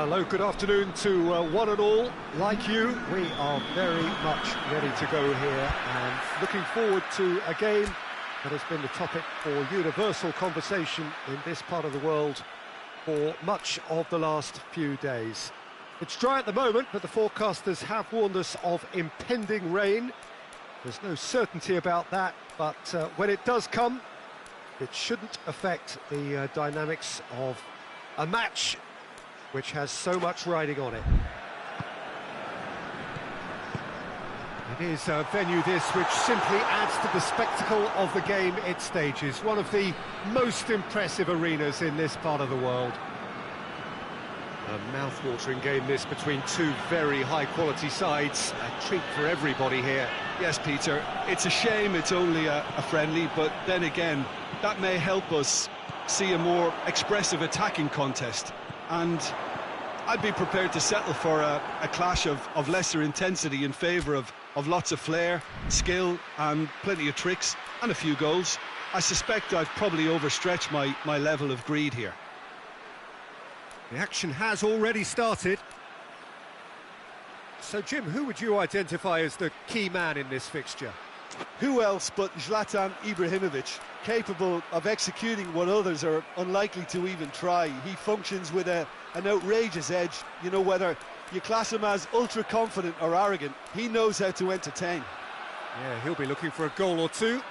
Hello, good afternoon to one and all. Like you, we are very much ready to go here and looking forward to a game that has been the topic for universal conversation in this part of the world for much of the last few days. It's dry at the moment, but the forecasters have warned us of impending rain. There's no certainty about that, but when it does come, it shouldn't affect the dynamics of a match which has so much riding on it. It is a venue this which simply adds to the spectacle of the game it stages. One of the most impressive arenas in this part of the world. A mouth-watering game this between two very high-quality sides. A treat for everybody here. Yes, Peter, it's a shame it's only a friendly, but then again, that may help us see a more expressive attacking contest. And I'd be prepared to settle for a clash of lesser intensity in favour of lots of flair, skill and plenty of tricks and a few goals. I suspect I've probably overstretched my level of greed here. The action has already started. So, Jim, who would you identify as the key man in this fixture? Who else but Zlatan Ibrahimovic, capable of executing what others are unlikely to even try. He functions with an outrageous edge. You know, whether you class him as ultra-confident or arrogant, he knows how to entertain. Yeah, he'll be looking for a goal or two.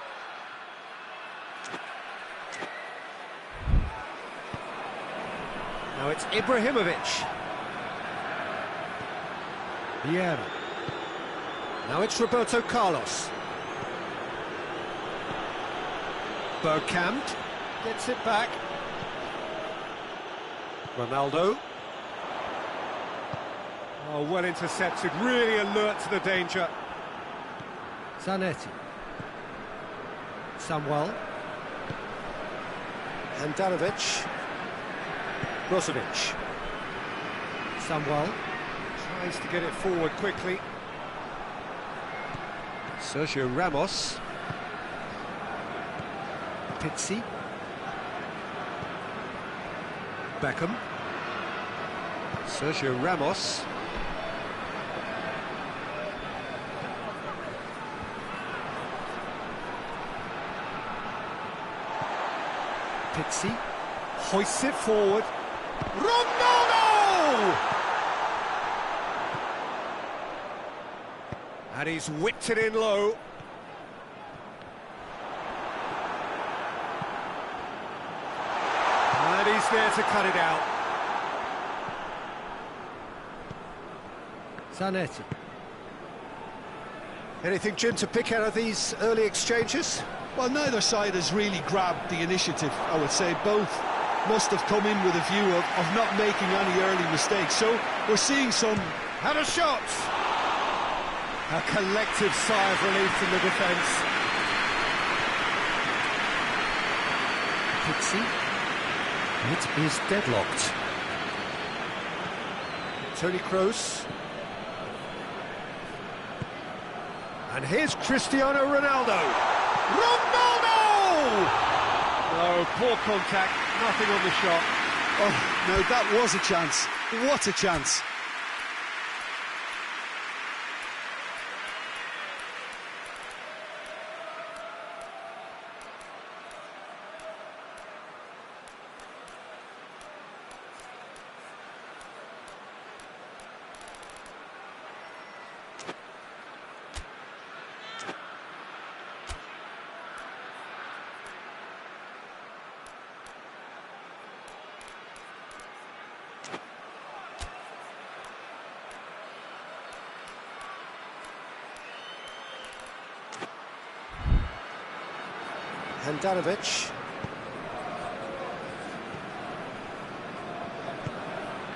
Now it's Ibrahimovic. Dien. Now it's Roberto Carlos. Bergkamp gets it back. Ronaldo. Oh, well intercepted, really alert to the danger. Zanetti. Samuel. Handanovic. Brozovic. Samuel tries to get it forward quickly. Sergio Ramos. Pizzi. Beckham. Sergio Ramos. Pizzi hoists it forward. Ronaldo! And he's whipped it in low. And he's there to cut it out. Zanetti. Anything, Jim, to pick out of these early exchanges? Well, neither side has really grabbed the initiative, I would say. Both must have come in with a view of not making any early mistakes. So we're seeing some... And a shot! A collective sigh of relief from the defence. Pizzi. It is deadlocked. Toni Kroos. And here's Cristiano Ronaldo. Ronaldo! Oh, poor contact, nothing on the shot. Oh, no, that was a chance. What a chance. Handanovic.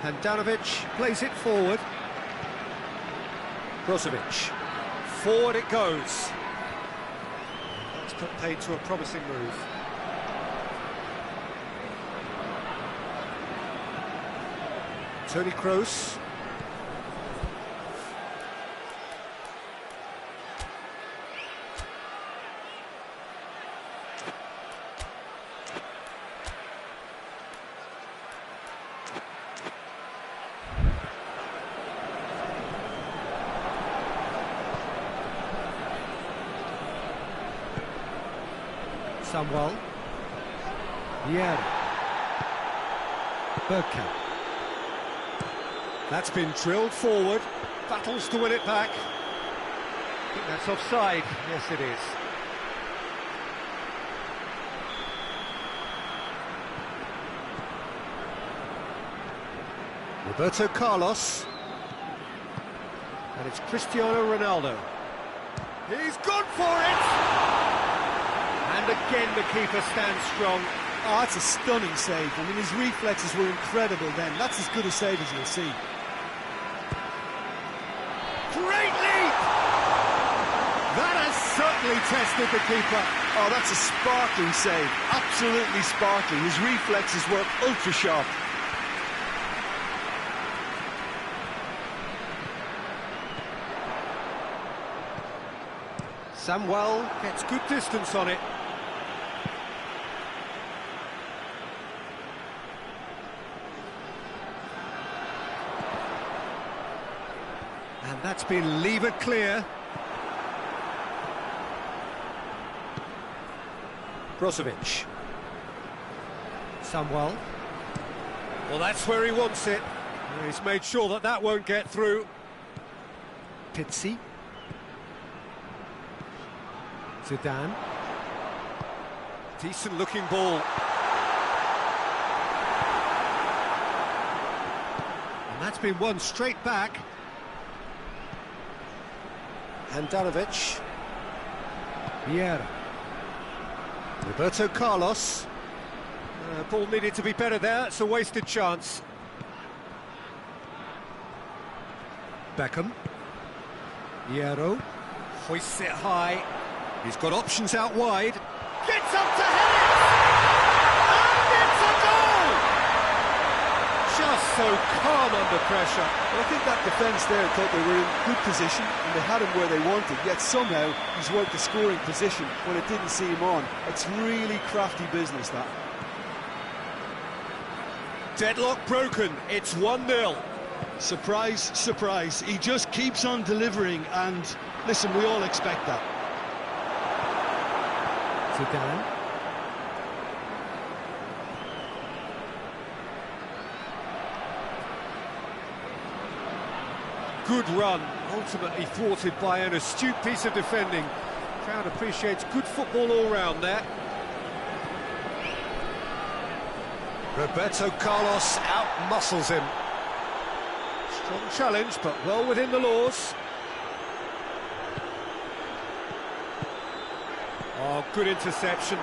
Handanovic plays it forward. Brozovic. Forward it goes. That's put paid to a promising move. Toni Kroos. Samuel. Dien. Bergkamp. That's been drilled forward. Battles to win it back. I think that's offside. Yes, it is. Roberto Carlos. And it's Cristiano Ronaldo. He's gone for it! And again the keeper stands strong. Oh, that's a stunning save. I mean, his reflexes were incredible then. That's as good a save as you'll see. Great leap! That has certainly tested the keeper. Oh, that's a sparkling save. Absolutely sparkling. His reflexes were ultra sharp. Samuel gets good distance on it. And that's been levered clear. Brozovic. Samuel. Well, that's where he wants it. He's made sure that that won't get through. Pizzi. Zidane. Decent looking ball. And that's been won straight back. Handanovic. Vieira. Roberto Carlos. Ball needed to be better there, it's a wasted chance. Beckham. Hierro. Hoists it high. He's got options out wide. Gets up to head it! And it's a goal! Just so calm under pressure. Well, I think that defence there thought they were in good position and they had him where they wanted, yet somehow he's worked the scoring position when it didn't see him on. It's really crafty business, that. Deadlock broken, it's 1-0. Surprise, surprise. He just keeps on delivering and, listen, we all expect that. Zidane. Good run, ultimately thwarted by an astute piece of defending. Crowd appreciates good football all round there. Roberto Carlos out-muscles him. Strong challenge, but well within the laws. Oh, good interception.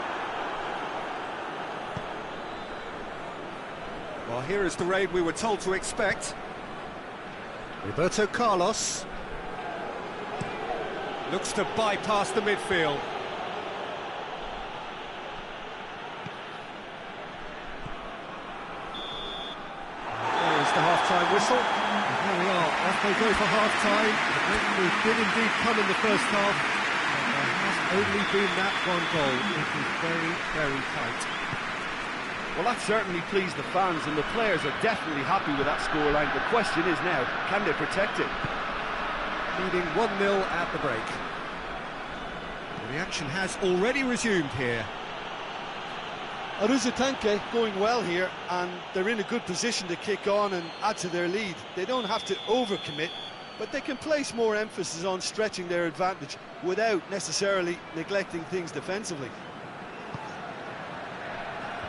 Well, here is the raid we were told to expect. Roberto Carlos looks to bypass the midfield. There's the half-time whistle. And here we are, off they go for half-time. The did indeed come in the first half. Only been that one goal. It is very, very tight. Well, that certainly pleased the fans, and the players are definitely happy with that scoreline. The question is now, can they protect it? Leading 1-0 at the break. Well, the action has already resumed here. Aruzatanke going well here, and they're in a good position to kick on and add to their lead. They don't have to overcommit, but they can place more emphasis on stretching their advantage without necessarily neglecting things defensively.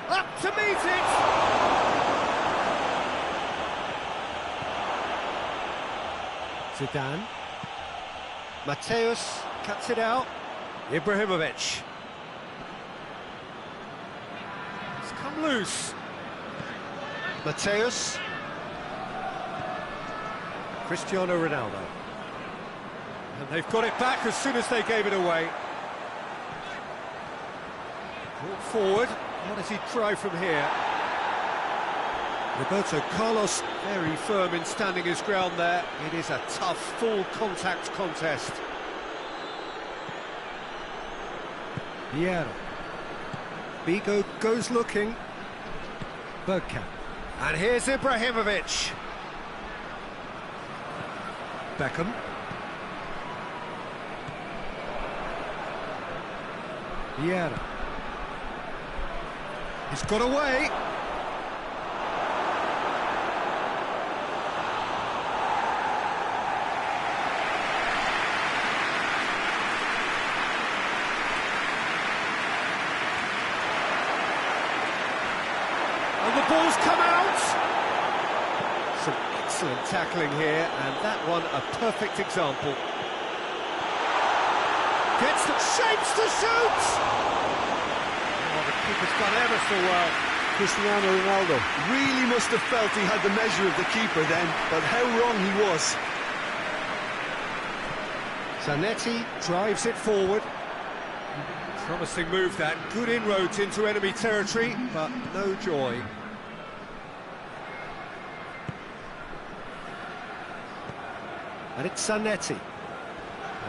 Up to meet it! Zidane. Mateus cuts it out. Ibrahimovic. It's come loose. Mateus. Cristiano Ronaldo. And they've got it back as soon as they gave it away. Brought forward. What does he try from here? Roberto Carlos very firm in standing his ground there. It is a tough, full-contact contest. Vieira. Bigo goes looking. Bergkamp. And here's Ibrahimovic. Beckham. Vieira. He's got away. And the ball's come out. Some excellent tackling here, and that one a perfect example. Gets the shapes to shoot! Oh, the keeper's done ever so well. Cristiano Ronaldo really must have felt he had the measure of the keeper then, but how wrong he was. Zanetti drives it forward. Promising move that, good inroads into enemy territory, but no joy. And it's Zanetti.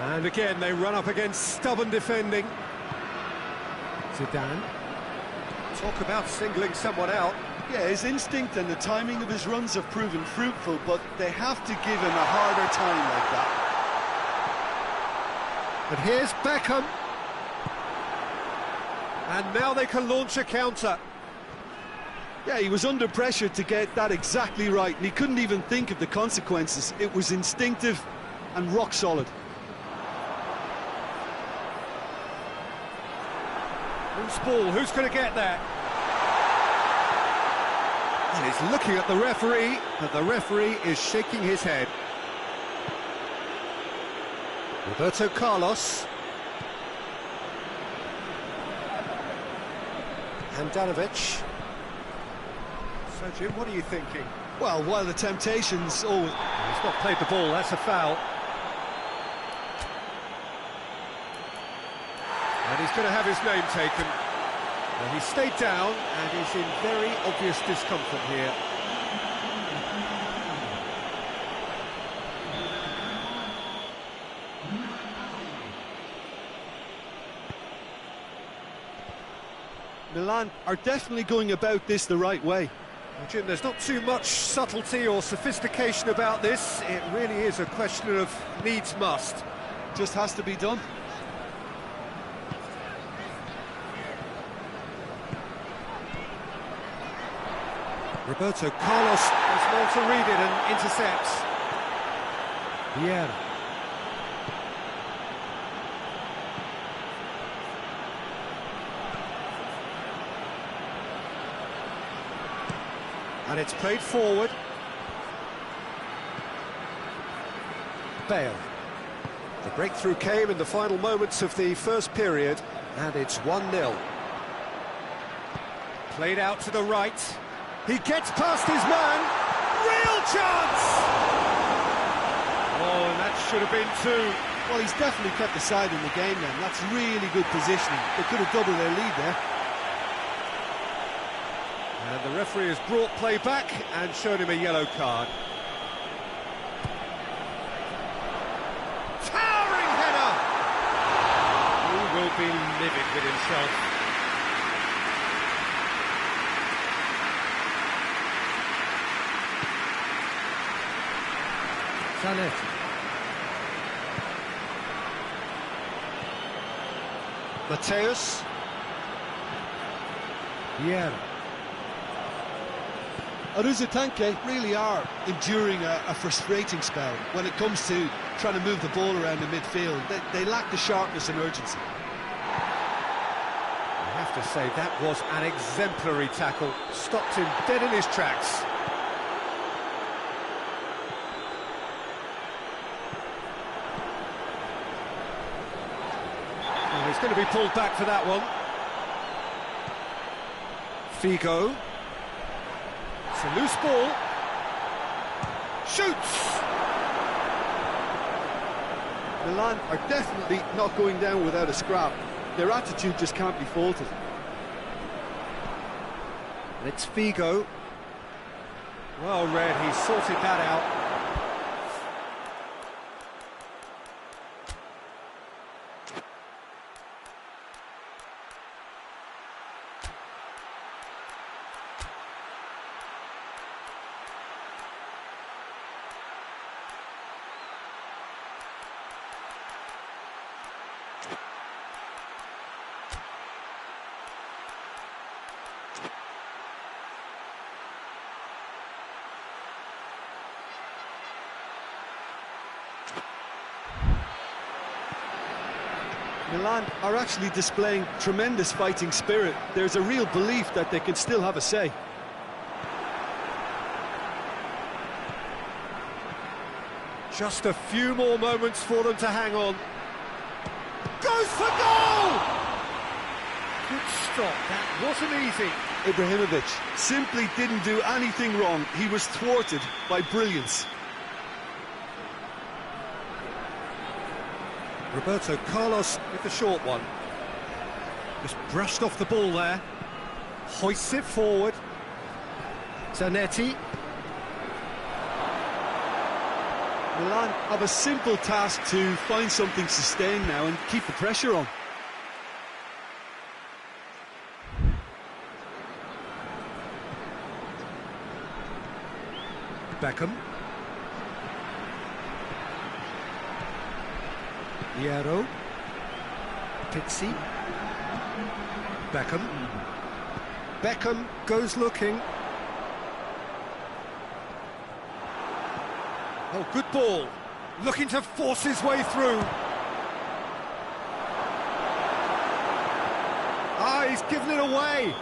And again, they run up against stubborn defending. Zidane. Talk about singling someone out. Yeah, his instinct and the timing of his runs have proven fruitful, but they have to give him a harder time like that. And here's Beckham. And now they can launch a counter. Yeah, he was under pressure to get that exactly right, and he couldn't even think of the consequences. It was instinctive and rock solid. Loose ball, who's going to get that? And he's looking at the referee, but the referee is shaking his head. Roberto Carlos. Handanovic. So, Jim, what are you thinking? Well, while the temptations... Oh, he's not played the ball, that's a foul. And he's going to have his name taken. Well, he stayed down and is in very obvious discomfort here. Milan are definitely going about this the right way. Well, Jim, there's not too much subtlety or sophistication about this. It really is a question of needs must. Just has to be done. Roberto Carlos has more to read it and intercepts. Dien. And it's played forward. Bale. The breakthrough came in the final moments of the first period, and it's 1-0. Played out to the right. He gets past his man. Real chance! Oh, and that should have been two. Well, he's definitely kept the side in the game then. That's really good positioning. They could have doubled their lead there. And the referee has brought play back and shown him a yellow card. Towering header! He will be livid with himself. Zanetti. Mateus. Dien. Aruzatanke really are enduring a frustrating spell when it comes to trying to move the ball around the midfield. They lack the sharpness and urgency. I have to say, that was an exemplary tackle. Stopped him dead in his tracks. Well, he's going to be pulled back for that one. Figo. It's a loose ball. Shoots! Milan are definitely not going down without a scrap. Their attitude just can't be faulted. And it's Figo. Well read, he sorted that out. Milan are actually displaying tremendous fighting spirit. There's a real belief that they can still have a say. Just a few more moments for them to hang on. Goes for goal! Good stop, that wasn't easy. Ibrahimovic simply didn't do anything wrong. He was thwarted by brilliance. Roberto Carlos with the short one. Just brushed off the ball there. Hoists it forward. Zanetti. Milan have a simple task to find something sustained now and keep the pressure on. Beckham. Hierro. Pixie. Beckham. Beckham goes looking. Oh, good ball. Looking to force his way through. Ah, he's given it away.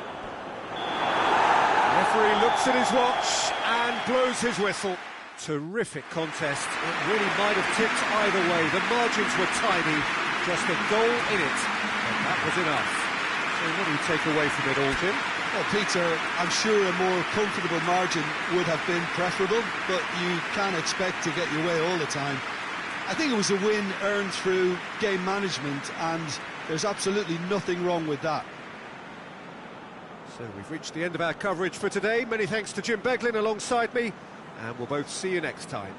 Referee looks at his watch and blows his whistle. Terrific contest. It really might have tipped either way. The margins were tiny. Just a goal in it. And that was enough. So what do you take away from it all, Jim? Well, Peter, I'm sure a more comfortable margin would have been preferable, but you can't expect to get your way all the time. I think it was a win earned through game management, and there's absolutely nothing wrong with that. So we've reached the end of our coverage for today. Many thanks to Jim Beglin alongside me, and we'll both see you next time.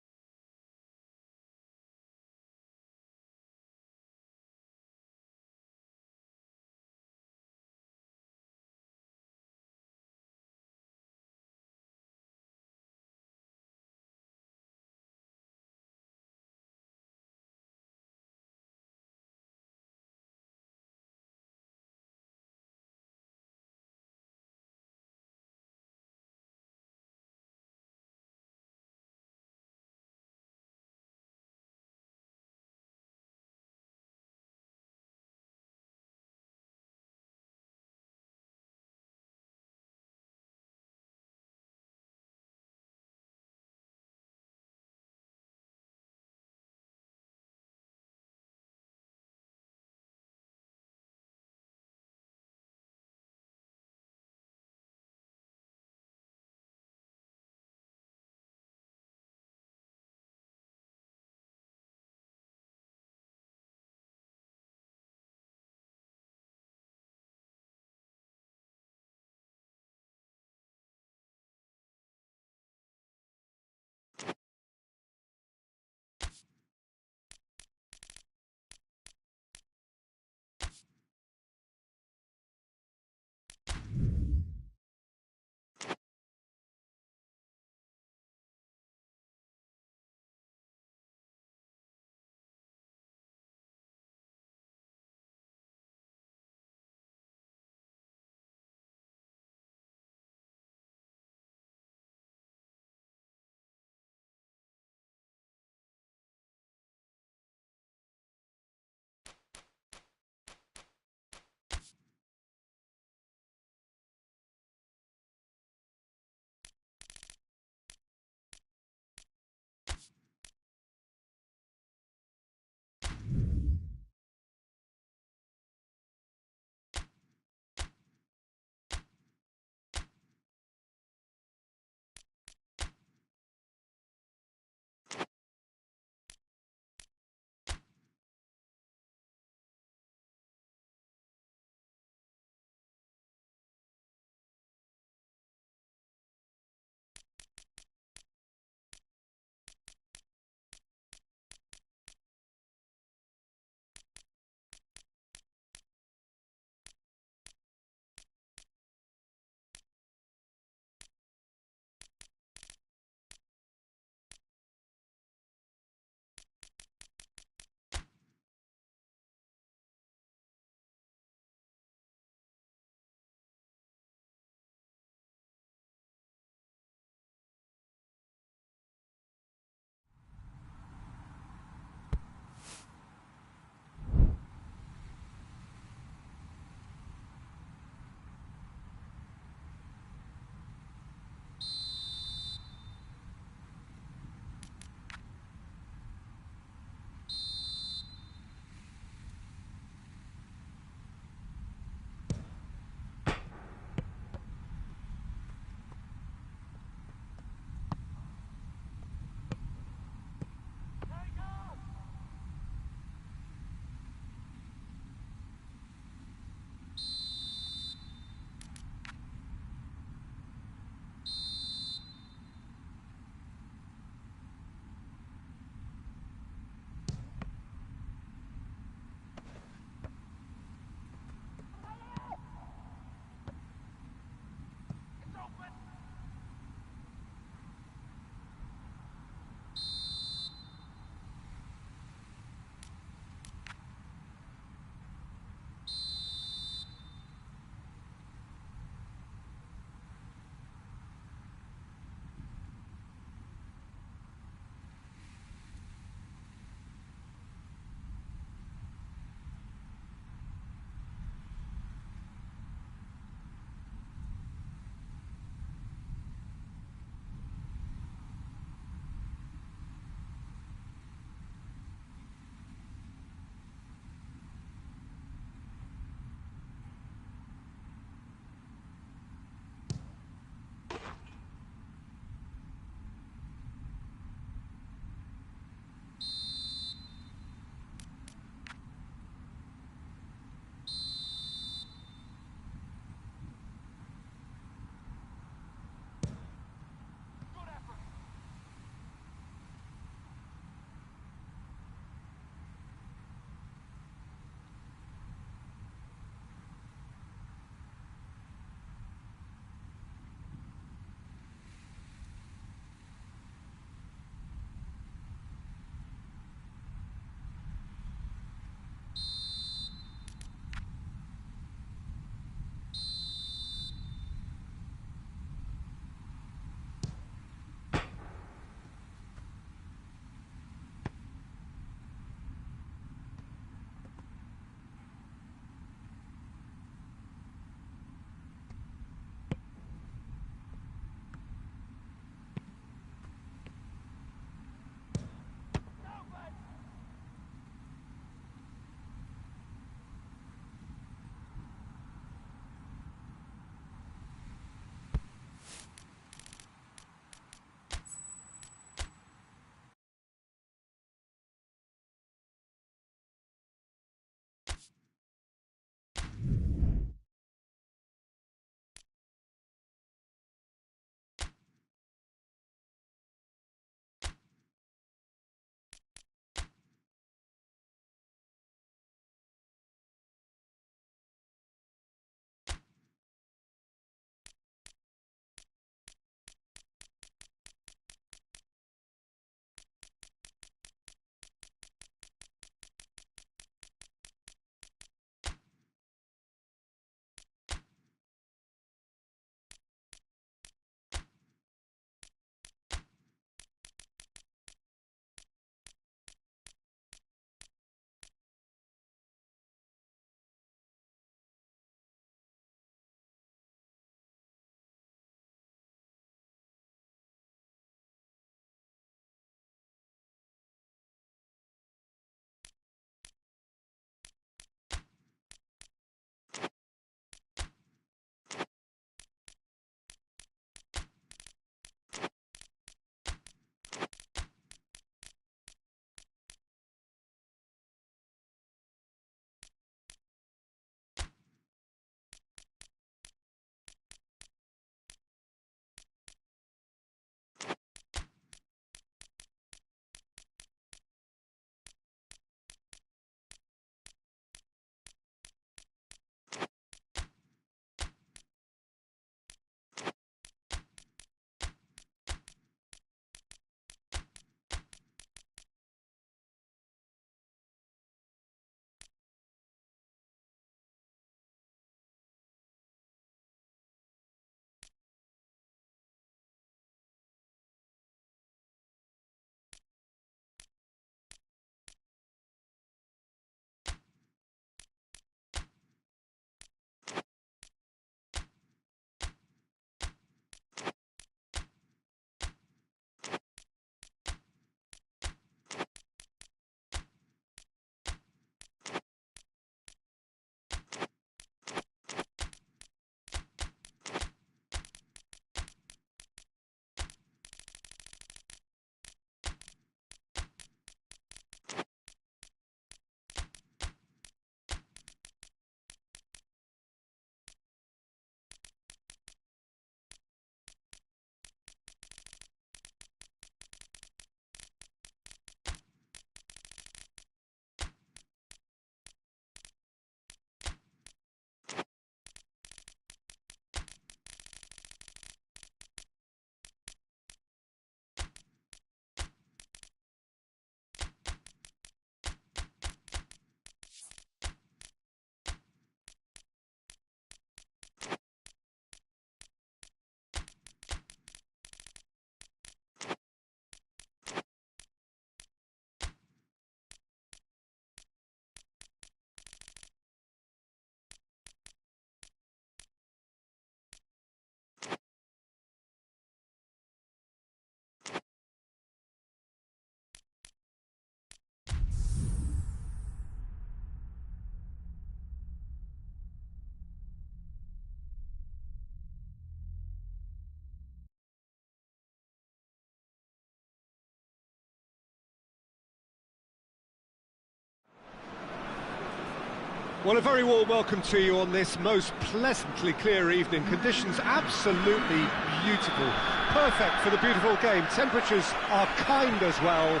Well, a very warm welcome to you on this most pleasantly clear evening. Conditions absolutely beautiful. Perfect for the beautiful game. Temperatures are kind as well.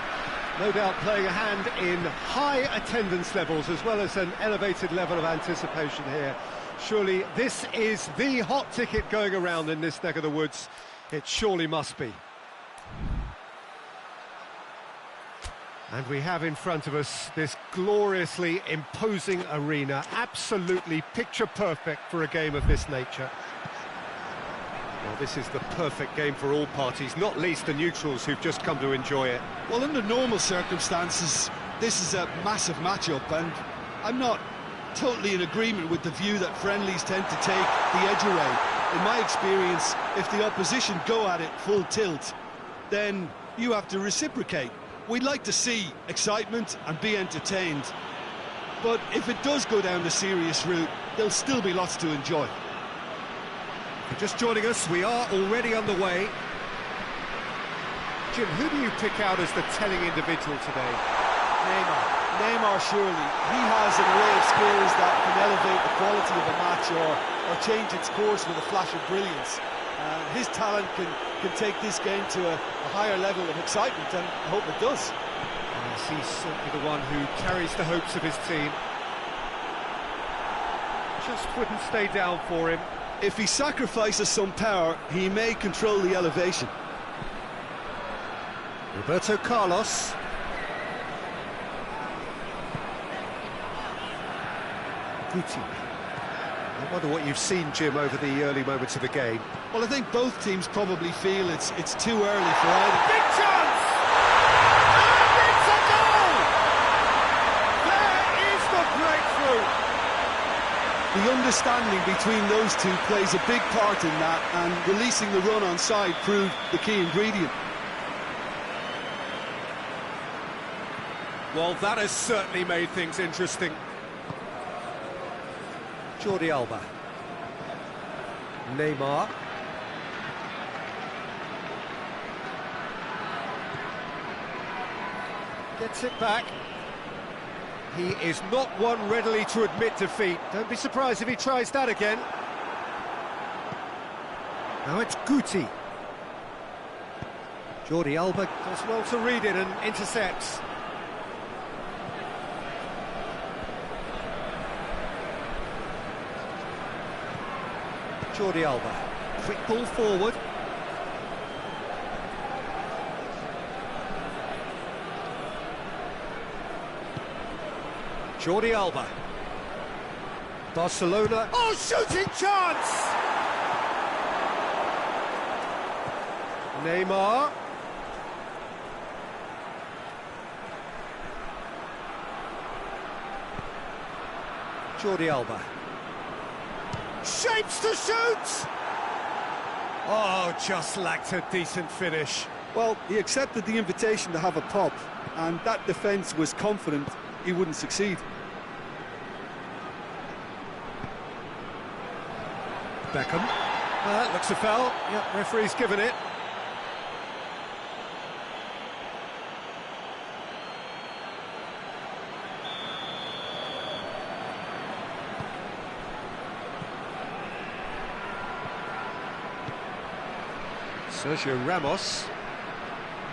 No doubt playing a hand in high attendance levels as well as an elevated level of anticipation here. Surely this is the hot ticket going around in this neck of the woods. It surely must be. And we have in front of us this gloriously imposing arena, absolutely picture perfect for a game of this nature. Well, this is the perfect game for all parties, not least the neutrals who've just come to enjoy it. Well, under normal circumstances, this is a massive matchup, and I'm not totally in agreement with the view that friendlies tend to take the edge away. In my experience, if the opposition go at it full tilt, then you have to reciprocate. We'd like to see excitement and be entertained, but if it does go down the serious route, there'll still be lots to enjoy. For just joining us, we are already underway. Jim, who do you pick out as the telling individual today? Neymar, surely. He has an array of skills that can elevate the quality of a match or change its course with a flash of brilliance. His talent can take this game to a higher level of excitement, and I hope it does. Yes, he's certainly the one who carries the hopes of his team. Just wouldn't stay down for him. If he sacrifices some power, he may control the elevation. Roberto Carlos. Guti. I wonder what you've seen, Jim, over the early moments of the game. Well, I think both teams probably feel it's too early for either. Big chance! And it's a goal! There is the breakthrough! The understanding between those two plays a big part in that, and releasing the run on side proved the key ingredient. Well, that has certainly made things interesting. Jordi Alba. Neymar. Gets it back. He is not one readily to admit defeat. Don't be surprised if he tries that again. Now it's Guti. Jordi Alba does well to read it and intercepts. Jordi Alba, quick ball forward. Jordi Alba. Barcelona. Oh, shooting chance! Neymar. Jordi Alba. Shapes to shoot! Oh, just lacked a decent finish. Well, he accepted the invitation to have a pop, and that defence was confident he wouldn't succeed. Beckham. Looks a foul. Yep, referee's given it. Sergio Ramos.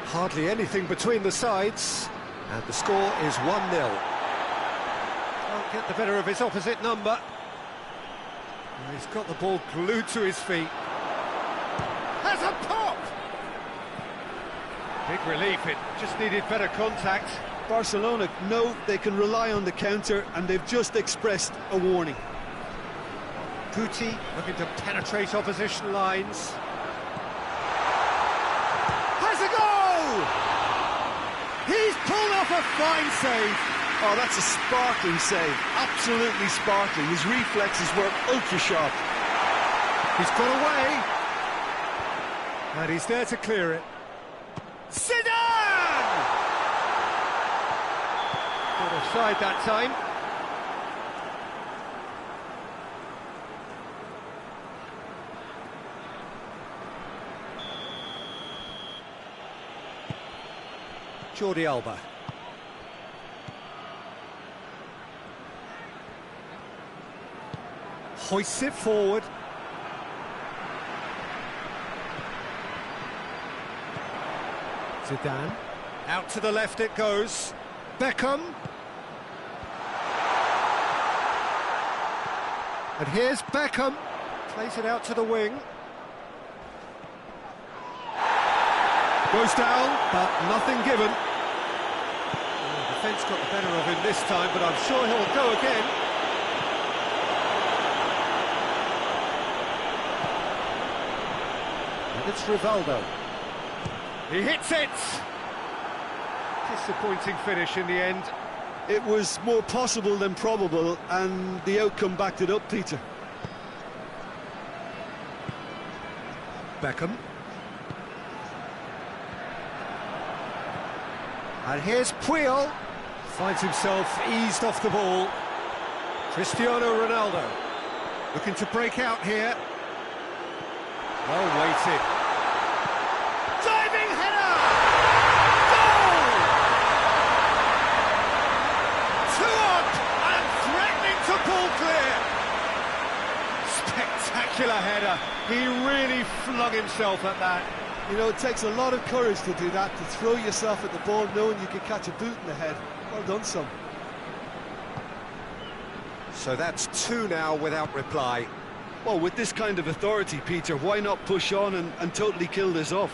Hardly anything between the sides, and the score is 1-0. Can't get the better of his opposite number. And he's got the ball glued to his feet. Has a pop! Big relief, it just needed better contact. Barcelona know they can rely on the counter, and they've just expressed a warning. Guti looking to penetrate opposition lines. Has a goal! He's pulled off a fine save. Oh, that's a sparkling save. Absolutely sparkling. His reflexes were ultra sharp. He's got away. And he's there to clear it. Zidane! Got offside that time. Jordi Alba. hoists it forward. Zidane, out to the left it goes. Beckham. And here's Beckham, plays it out to the wing. Goes down, but nothing given. The defence got the better of him this time, but I'm sure he'll go again. And it's Rivaldo. He hits it! Disappointing finish in the end. It was more possible than probable, and the outcome backed it up, Peter. Beckham. And here's Puyol. Finds himself eased off the ball. Cristiano Ronaldo. Looking to break out here. Well weighted. Diving header! Goal! 2 up and threatening to pull clear. Spectacular header. He really flung himself at that. You know, it takes a lot of courage to do that, to throw yourself at the ball knowing you could catch a boot in the head. Well done, son. So that's 2 now without reply. Well, with this kind of authority, Peter, why not push on and totally kill this off?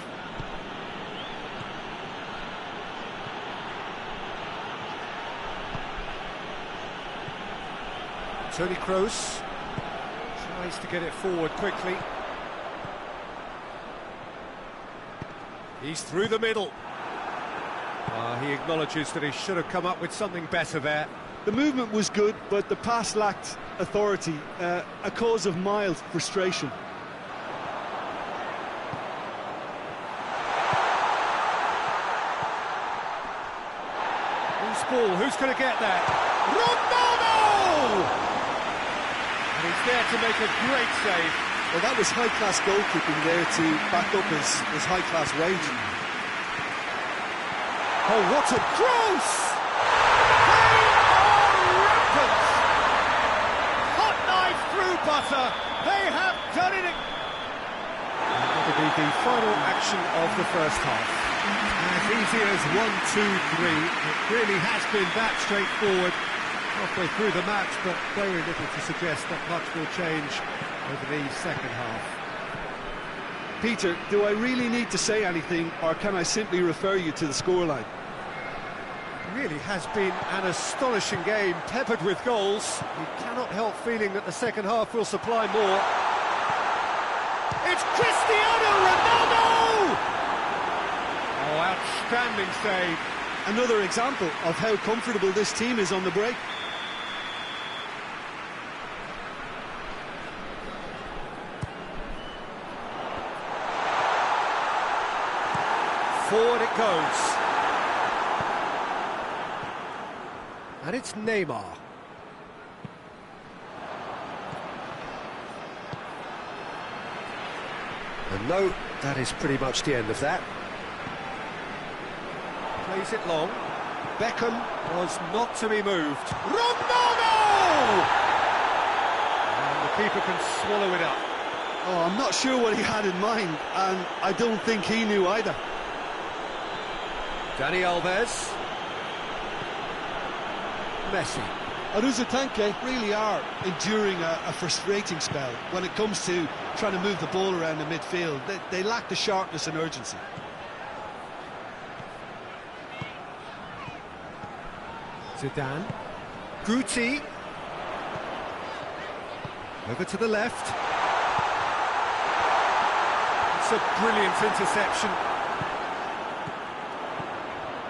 Toni Kroos tries to get it forward quickly. He's through the middle. He acknowledges that he should have come up with something better there. The movement was good, but the pass lacked authority, a cause of mild frustration. Loose ball, who's going to get that? Ronaldo! And he's there to make a great save. Well, that was high-class goalkeeping there to back up his high-class range. Oh, what a cross! They are rampant! Hot knife through butter. They have done it. And that'll be the final action of the first half. As easy as 1, 2, 3. It really has been that straightforward halfway through the match, but very little to suggest that much will change over the second half. Peter, do I really need to say anything, or can I simply refer you to the scoreline? It really has been an astonishing game, peppered with goals. You cannot help feeling that the second half will supply more. It's Cristiano Ronaldo! Oh, outstanding save. Another example of how comfortable this team is on the break. Forward it goes. And it's Neymar. And no, that is pretty much the end of that. Plays it long. Beckham was not to be moved. Ronaldo! And the keeper can swallow it up. Oh, I'm not sure what he had in mind, and I don't think he knew either. Dani Alves. Messi. Aruzatanke really are enduring a frustrating spell when it comes to trying to move the ball around the midfield. They lack the sharpness and urgency. Zidane. Guti. Over to the left. It's a brilliant interception.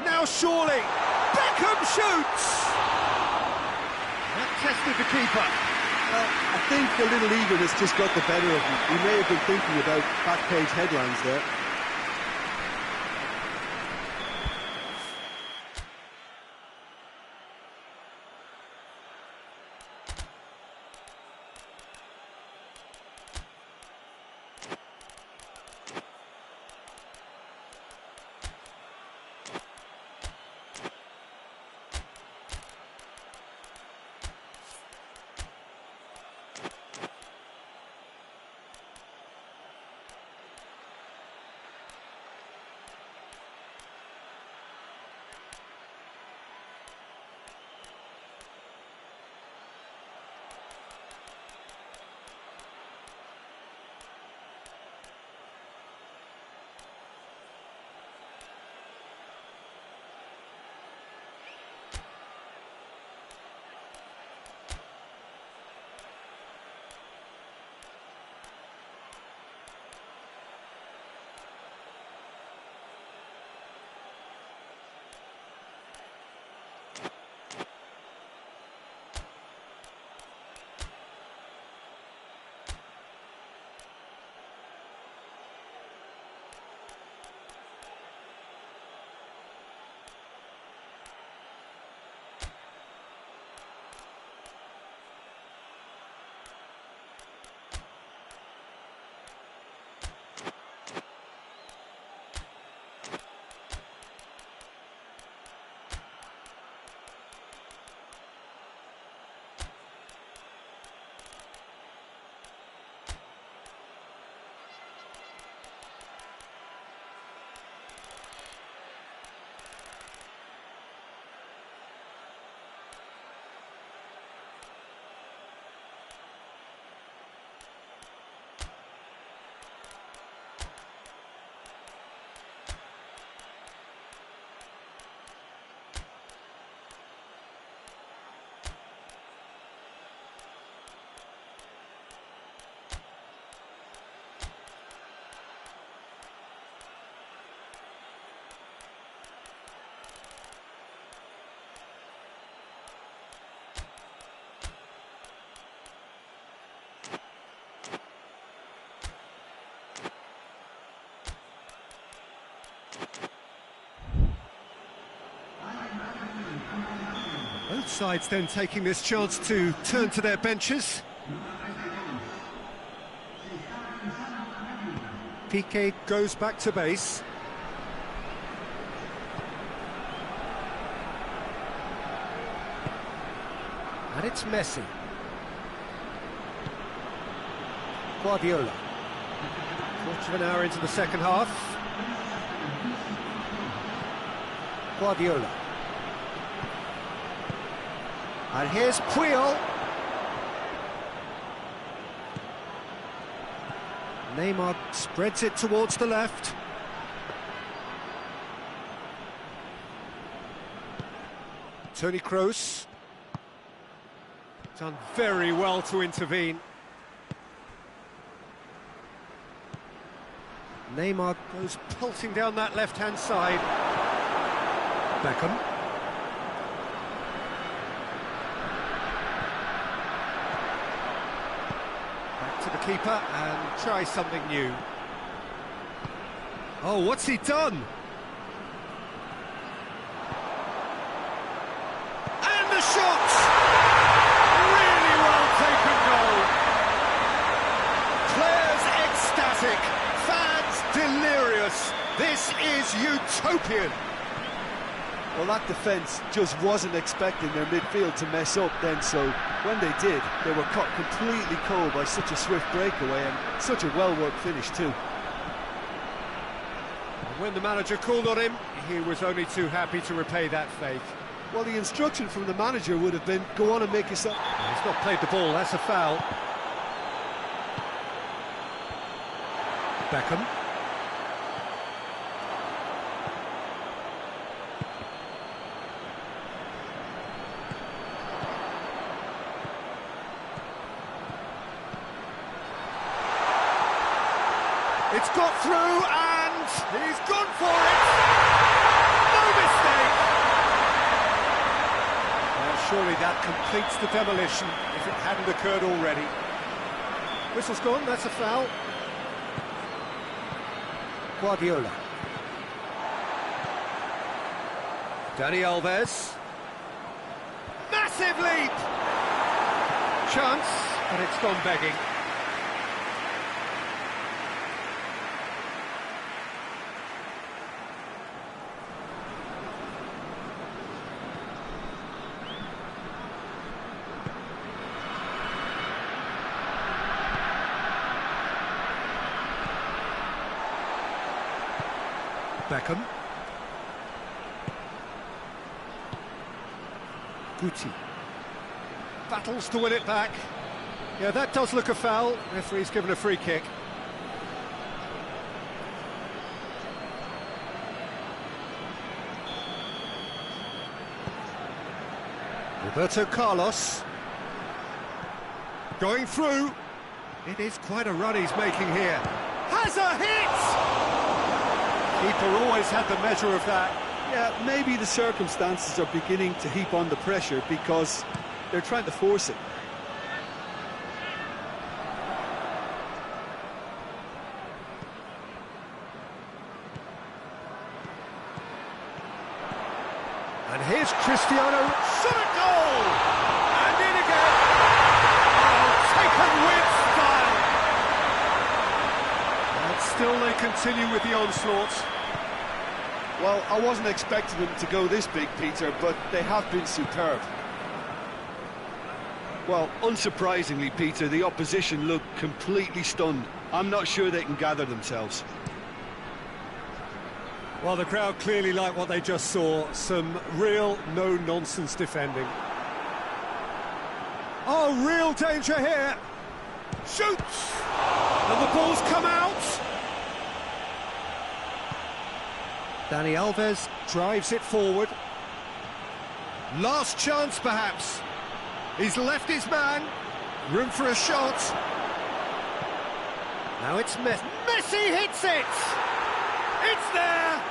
Now surely, Beckham shoots! That tested the keeper. I think the little eagerness just got the better of him. He may have been thinking about back page headlines there. Sides then taking this chance to turn to their benches. Piqué goes back to base. And it's Messi. Guardiola. Quarter of an hour into the second half. Guardiola. And here's Puyol. Neymar spreads it towards the left. Toni Kroos. Done very well to intervene. Neymar goes pulsing down that left-hand side. Beckham. Back to the keeper and try something new. Oh, what's he done? And the shot! Really well taken goal. Players ecstatic, fans delirious. This is utopian. Well, that defence just wasn't expecting their midfield to mess up then, so when they did, they were caught completely cold by such a swift breakaway and such a well-worked finish too. And when the manager called on him, he was only too happy to repay that faith. Well, the instruction from the manager would have been, go on and make yourself... He's not played the ball, that's a foul. Beckham. It's got through and he's gone for it. No mistake. Well, surely that completes the demolition if it hadn't occurred already. Whistle's gone, that's a foul. Guardiola. Dani Alves. Massive leap. Chance, but it's gone begging. Beckham. Guti. Battles to win it back. Yeah, that does look a foul. Referee's given a free kick. Roberto Carlos. Going through. It is quite a run he's making here. Has a hit! Keeper always had the measure of that. Yeah, maybe the circumstances are beginning to heap on the pressure because they're trying to force it. And here's Cristiano, shot a goal! And in again! Oh, taken with style! And still they continue with the onslaught. Well, I wasn't expecting them to go this big, Peter, but they have been superb. Well, unsurprisingly, Peter, the opposition look completely stunned. I'm not sure they can gather themselves. Well, the crowd clearly like what they just saw. Some real no-nonsense defending. Oh, real danger here. Shoots! And the ball's come out. Dani Alves drives it forward. Last chance, perhaps. He's left his man. Room for a shot. Now it's Messi. Messi hits it! It's there!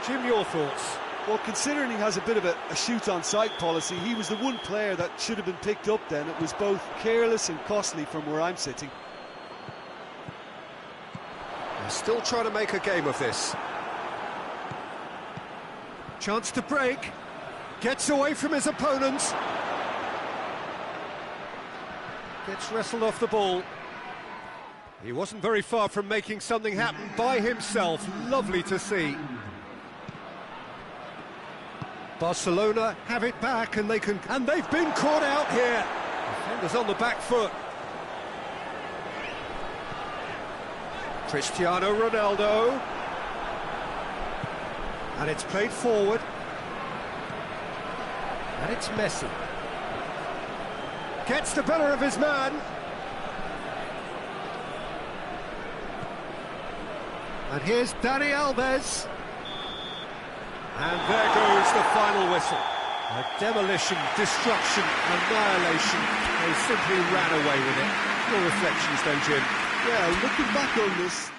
Jim, your thoughts? Well, considering he has a bit of a shoot-on-sight policy, he was the one player that should have been picked up then. It was both careless and costly from where I'm sitting. They're still trying to make a game of this. Chance to break. Gets away from his opponents. Gets wrestled off the ball. He wasn't very far from making something happen by himself. Lovely to see. Barcelona have it back and they've been caught out here. Defenders on the back foot. Cristiano Ronaldo. And it's played forward. And it's Messi. Gets the better of his man. And here's Dani Alves. And there goes the final whistle. A demolition, destruction, annihilation. They simply ran away with it. Your reflections then, Jim? Yeah, looking back on this,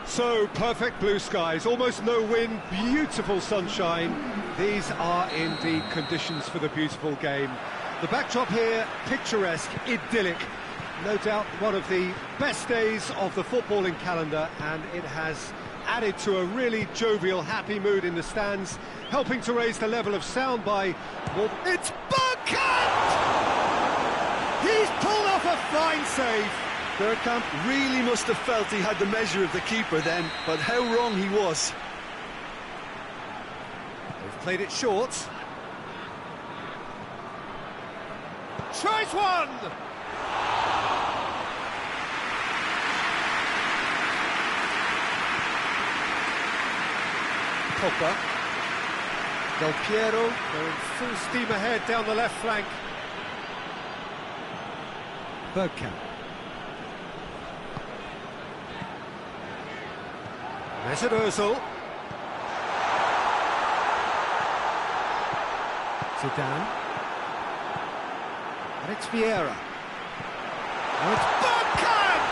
So, perfect blue skies, almost no wind, beautiful sunshine. These are indeed conditions for the beautiful game. The backdrop here, picturesque, idyllic. No doubt one of the best days of the footballing calendar, and it has added to a really jovial, happy mood in the stands, helping to raise the level of sound by... Well, it's Bergkamp! He's pulled off a fine save. Bergkamp really must have felt he had the measure of the keeper then, but how wrong he was. They've played it short. Tries one! Pogba. Del Piero going full steam ahead down the left flank. Bergkamp. Mesut Ozil. Zidane. And it's Vieira. And it's Bergkamp!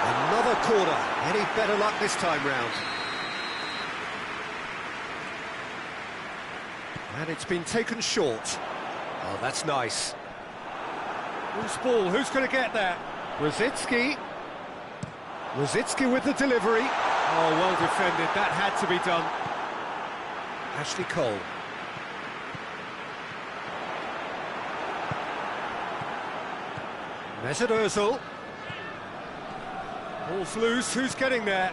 Another corner. Any better luck this time round? And it's been taken short. Oh, that's nice. Who's ball? Who's going to get that? Rosicki. Rosicki with the delivery. Oh, well defended. That had to be done. Ashley Cole. Mesut Ozil. Ball's loose. Who's getting there?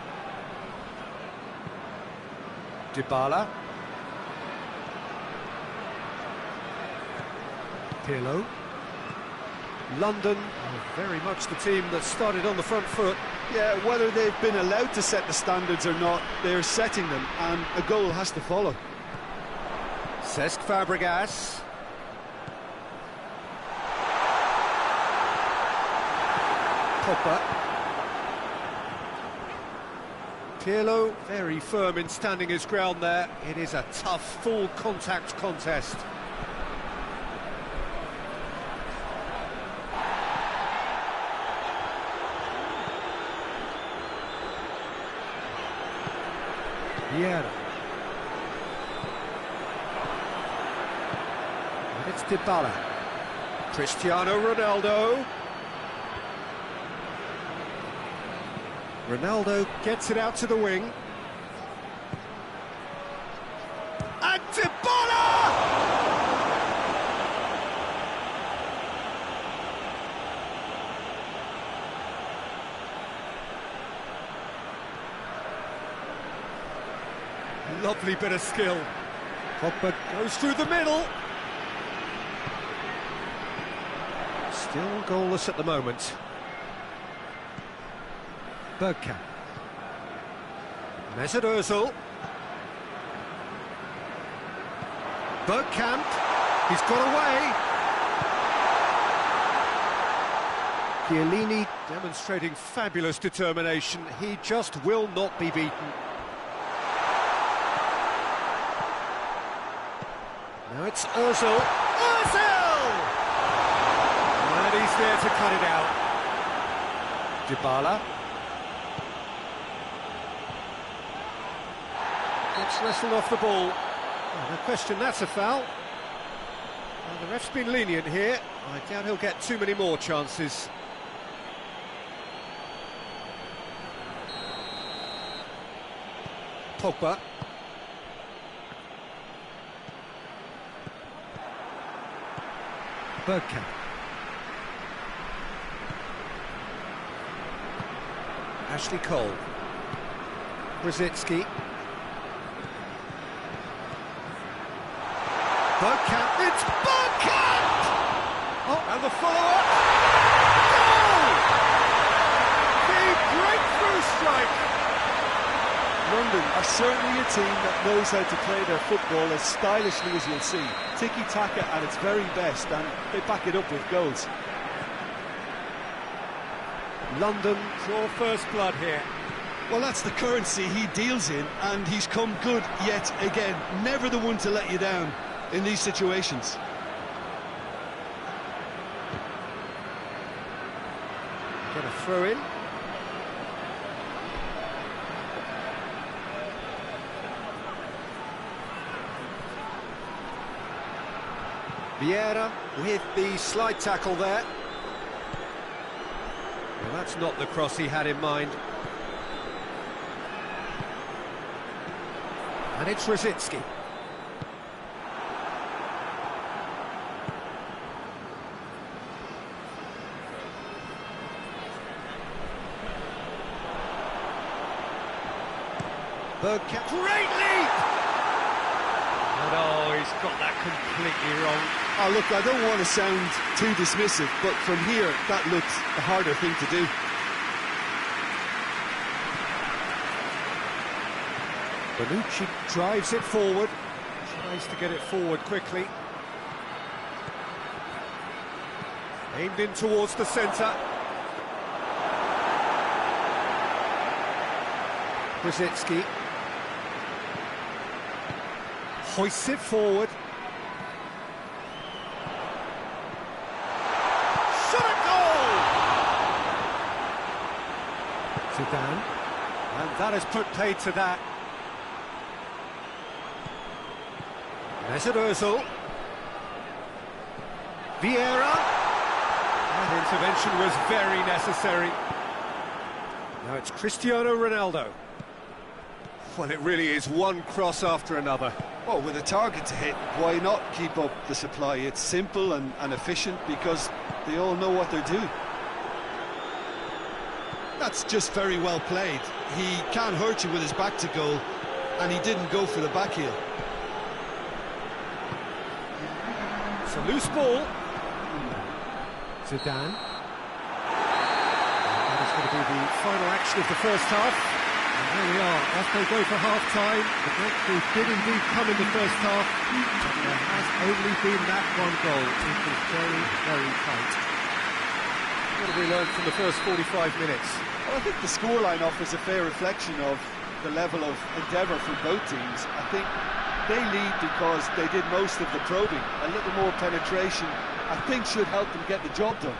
Dybala. Pirlo. London are very much the team that started on the front foot. Yeah, whether they've been allowed to set the standards or not, they're setting them, and a goal has to follow. Cesc Fabregas. Pogba. Pirlo very firm in standing his ground there. It is a tough, full contact contest. Vieira. And it's Dybala. Cristiano Ronaldo. Ronaldo gets it out to the wing. And Dybala! Lovely bit of skill. Pogba goes through the middle. Still goalless at the moment. Bergkamp. Mesut Ozil. Bergkamp. He's got away. Chiellini demonstrating fabulous determination. He just will not be beaten. Now it's Ozil. Ozil! And he's there to cut it out. Dybala. Gets wrestled off the ball. Oh, no question, that's a foul. Well, the ref's been lenient here. I doubt he'll get too many more chances. Pogba. Bergkamp. Ashley Cole. Rosicki. Bergkamp. It's Bergkamp! Oh, and the follow-up. Goal! The breakthrough strike. London are certainly a team that knows how to play their football as stylishly as you'll see. Tiki-taka at its very best, and they back it up with goals. London draw first blood here. Well, that's the currency he deals in, and he's come good yet again. Never the one to let you down in these situations. Get a throw in. Vieira with the slide tackle there. Well, that's not the cross he had in mind. And it's Rosicki. Bergkamp, great leap! And oh, he's got that completely wrong. Oh, look, I don't want to sound too dismissive, but from here, that looked the harder thing to do. Bonucci drives it forward, tries to get it forward quickly. Aimed in towards the centre. Rosicki hoists it forward. Shot a goal! Zidane, and that has put paid to that. Mesut Ozil. Vieira. That intervention was very necessary. Now it's Cristiano Ronaldo. Well, it really is one cross after another. Well, with a target to hit, why not keep up the supply? It's simple and efficient because they all know what they're doing. That's just very well played. He can't hurt you with his back to goal, and he didn't go for the back heel. It's a loose ball. Zidane. That is going to be the final action of the first half. And there we are, off they go for half-time. The breakthrough did indeed come in the first half, but there has only been that one goal. It was very, very tight. What have we learned from the first 45 minutes? Well, I think the scoreline offers a fair reflection of the level of endeavour from both teams. I think they lead because they did most of the probing. A little more penetration, I think, should help them get the job done.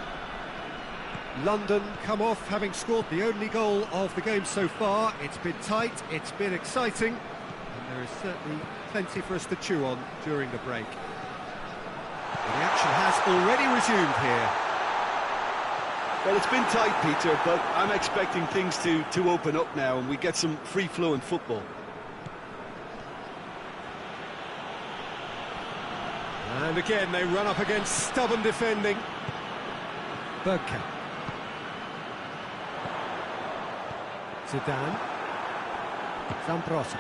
London come off having scored the only goal of the game so far. It's been tight, it's been exciting, and there is certainly plenty for us to chew on during the break. Well, the action has already resumed here. Well, it's been tight, Peter, but I'm expecting things to open up now and we get some free-flowing football. And again, they run up against stubborn defending. Bergkamp. Zidane. Zambrossi.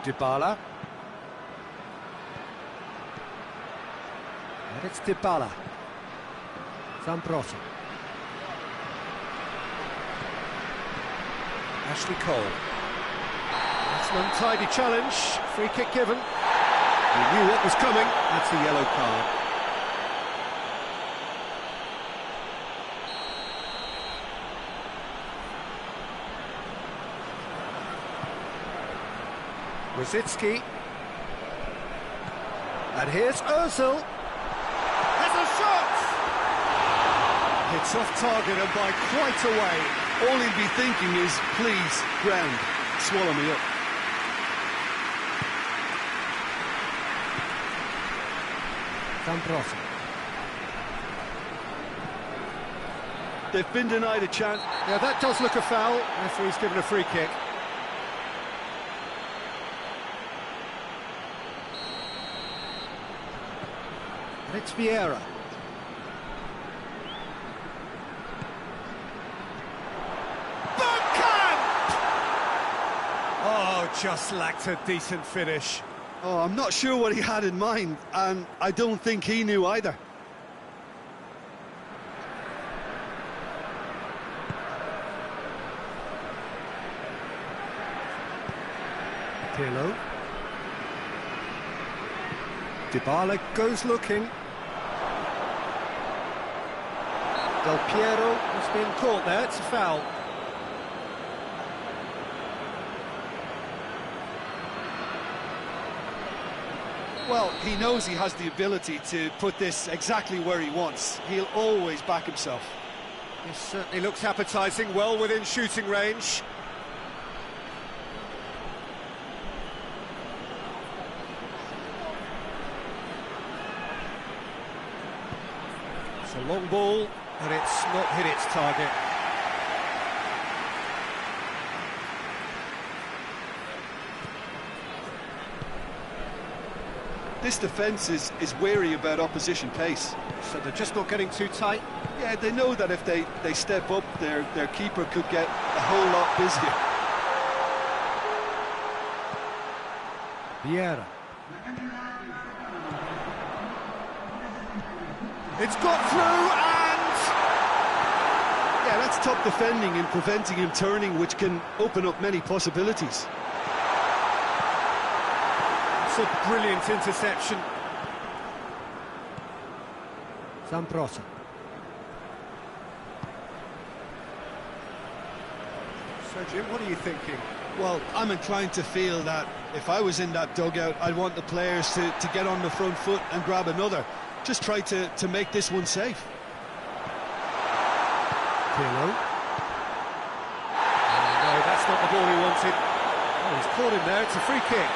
Dybala. And it's Dybala. Zambrossi. Ashley Cole. That's an untidy challenge. Free kick given. He knew what was coming. That's a yellow card. Rosicki. And here's Ozil. Has a shot! It's off target and by quite a way. All he'll be thinking is, please, ground, swallow me up. Zambrossi. They've been denied a chance. Yeah, that does look a foul. Referee's given a free kick. And it's Vieira. Bergkamp! Oh, just lacked a decent finish. Oh, I'm not sure what he had in mind, and I don't think he knew either. Pirlo. Dybala goes looking. Del Piero has been caught there, it's a foul. Well, he knows he has the ability to put this exactly where he wants. He'll always back himself. This certainly looks appetising, well within shooting range. It's a long ball, and it's not hit its target. This defence is wary about opposition pace. So they're just not getting too tight. Yeah, they know that if they step up, their keeper could get a whole lot busier. Vieira. It's got through and... Yeah, that's top defending and preventing him turning, which can open up many possibilities. It's a brilliant interception. Zambrota. So, Jim, what are you thinking? Well, I'm inclined to feel that if I was in that dugout, I'd want the players to get on the front foot and grab another. Just try to make this one safe. Pirlo. No, that's not the ball he wanted. Oh, he's caught him there, it's a free kick.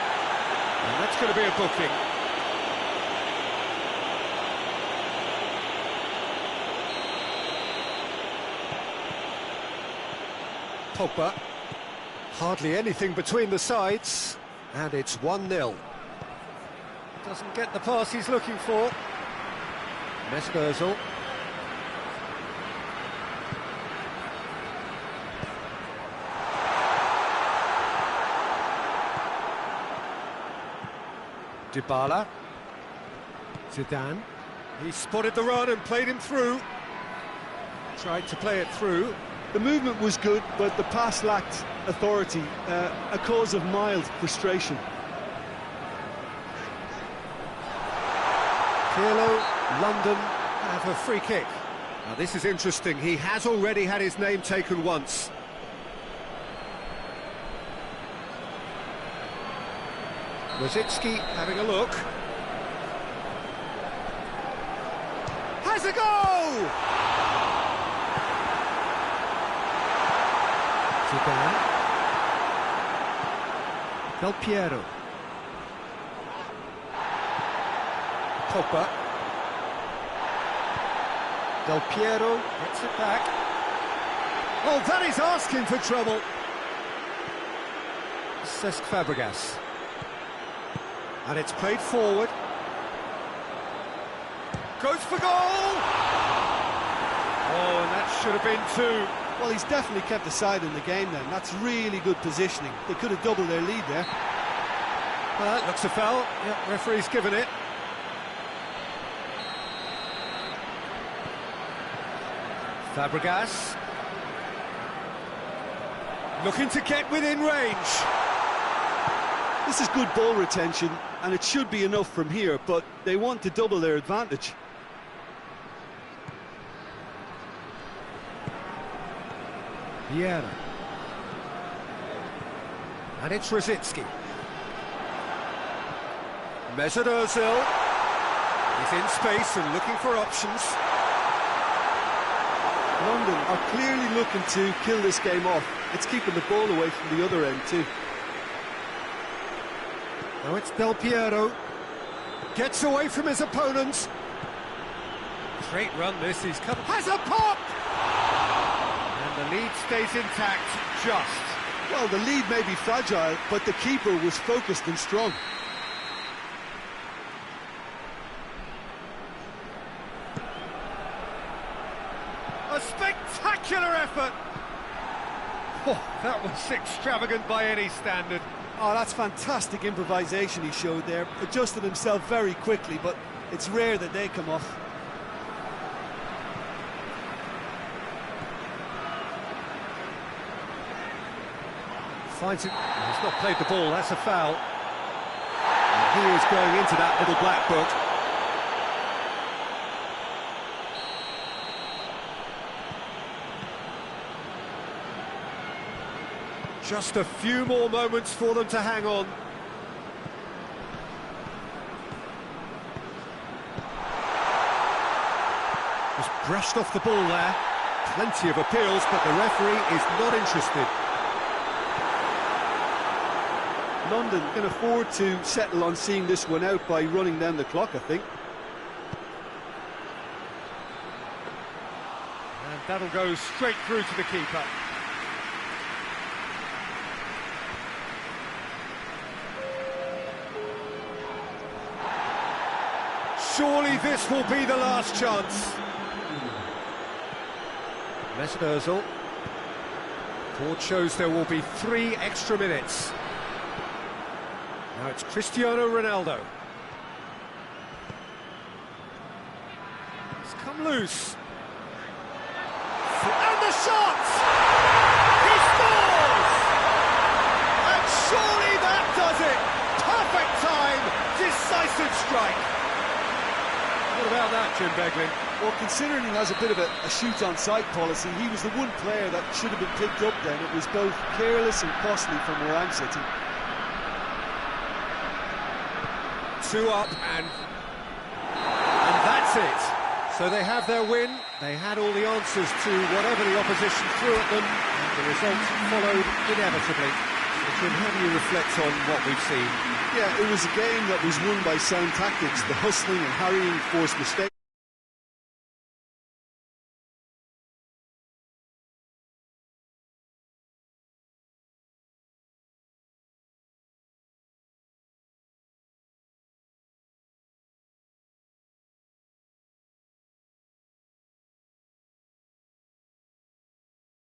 And that's going to be a booking. Pogba. Hardly anything between the sides. And it's 1-0. Doesn't get the pass he's looking for. Mesut. Dybala. Zidane. He spotted the run and played him through. Tried to play it through. The movement was good, but the pass lacked authority, a cause of mild frustration. Pirlo, London have a free kick. Now this is interesting, he has already had his name taken once. Rosicki having a look. Has a goal! Zidane. Del Piero. Pogba. Del Piero gets it back. Oh, that is asking for trouble. Cesc Fabregas. And it's played forward. Goes for goal! Oh, and that should have been two. Well, he's definitely kept the side in the game then. That's really good positioning. They could have doubled their lead there. Well, that looks a foul. Yep, referee's given it. Fabregas. Looking to get within range. This is good ball retention, and it should be enough from here, but they want to double their advantage. Vieira. And it's Rosicki. Mesut Ozil. He's in space and looking for options. London are clearly looking to kill this game off. It's keeping the ball away from the other end too. Now it's Del Piero. Gets away from his opponent. Great run this, he's come. Has a pop! And the lead stays intact, just. Well, the lead may be fragile, but the keeper was focused and strong. A spectacular effort! Oh, that was extravagant by any standard. Oh, that's fantastic improvisation he showed there. Adjusted himself very quickly, but it's rare that they come off. Finds it. He's not played the ball, that's a foul. he is going into that little black book. Just a few more moments for them to hang on. Just brushed off the ball there. Plenty of appeals, but the referee is not interested. London can afford to settle on seeing this one out by running down the clock, I think. And that'll go straight through to the keeper. Surely this will be the last chance. Mesut Ozil. Board shows there will be 3 extra minutes. Now it's Cristiano Ronaldo. It's come loose. And the shot! He scores! And surely that does it! Perfect time, decisive strike. What about that, Jim Beglin? Well, considering he has a bit of a shoot-on-sight policy, he was the one player that should have been picked up then. It was both careless and costly from where I'm sitting. 2 up, and that's it. So they have their win. They had all the answers to whatever the opposition threw at them, and the result followed inevitably. So, Jim, how do you reflect on what we've seen? Yeah, it was a game that was won by sound tactics. The hustling and harrying forced mistakes.